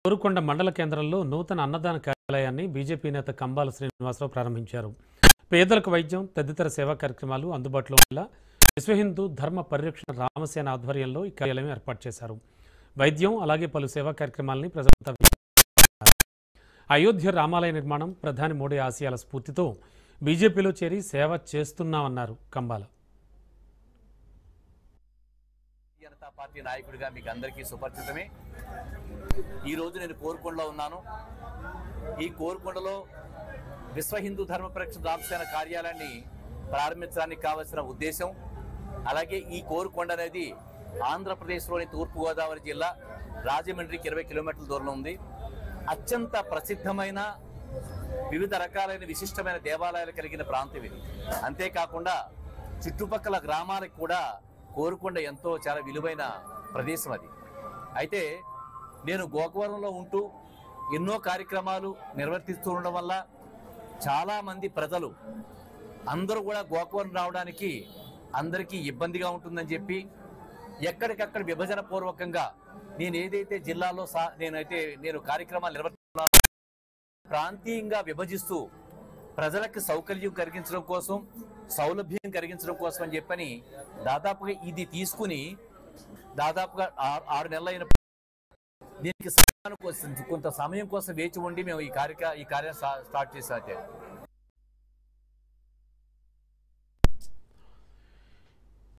కోరుకొండ మండల కేంద్రంలో నూతన అన్నదాన కార్యాలయాన్ని బీజేపీ నేత కంబాల శ్రీనివాసరావు ప్రారంభించారు. పేదలకు వైద్యం తదితర సేవా కార్యక్రమాలు అందుబాటులో ఉండేలా విశ్వ హిందూ ధర్మ పరిరక్షణ రామసేన ఆధ్వర్యంలో ఈ కార్యాలయం ఏర్పాటు చేశారు. వైద్యం అలాగే పలు సేవా కార్యక్రమాలని ప్రజలంతా అయోధ్య రామాలయ నిర్మాణం ప్రధాని మోడీ ఆశయాల స్ఫూర్తితో బీజేపీలో చేరి సేవ చేస్తున్నామన్నారు కంబాల. జనతా పార్టీ నాయకుడిగా మీకు అందరికీ సుపరిచితమే. ఈరోజు నేను కోరుకొండలో ఉన్నాను. ఈ కోరుకొండలో విశ్వ హిందూ ధర్మ పరిరక్షణ రామసేన కార్యాలయాన్ని ప్రారంభించడానికి కావలసిన ఉద్దేశం, అలాగే ఈ కోరుకొండ అనేది ఆంధ్రప్రదేశ్లోని తూర్పుగోదావరి జిల్లా రాజమండ్రికి 20 కిలోమీటర్ల దూరంలో ఉంది. అత్యంత ప్రసిద్ధమైన వివిధ రకాలైన విశిష్టమైన దేవాలయాలు కలిగిన ప్రాంతం ఇది. అంతేకాకుండా చుట్టుపక్కల గ్రామాలకు కూడా కోరుకొండ ఎంతో చాలా విలువైన ప్రదేశం అది. అయితే నేను గోకవరంలో ఉంటూ ఎన్నో కార్యక్రమాలు నిర్వర్తిస్తూ ఉండడం వల్ల చాలామంది ప్రజలు అందరూ కూడా గోకవరం రావడానికి అందరికీ ఇబ్బందిగా ఉంటుందని చెప్పి ఎక్కడికక్కడ విభజన పూర్వకంగా నేను ఏదైతే జిల్లాలో నేను కార్యక్రమాలు నిర్వర్తిస్తున్నానో ప్రాంతీయంగా విభజిస్తూ ప్రజలకు సౌకర్యం కలిగించడం కోసం, సౌలభ్యం కలిగించడం కోసం అని చెప్పని దాదాపుగా ఇది తీసుకుని దాదాపుగా 6 నెలలైన దీనికి కొంత సమయం కోసం వేచి ఉండి మేము ఈ కార్యం స్టార్ట్ చేసాం.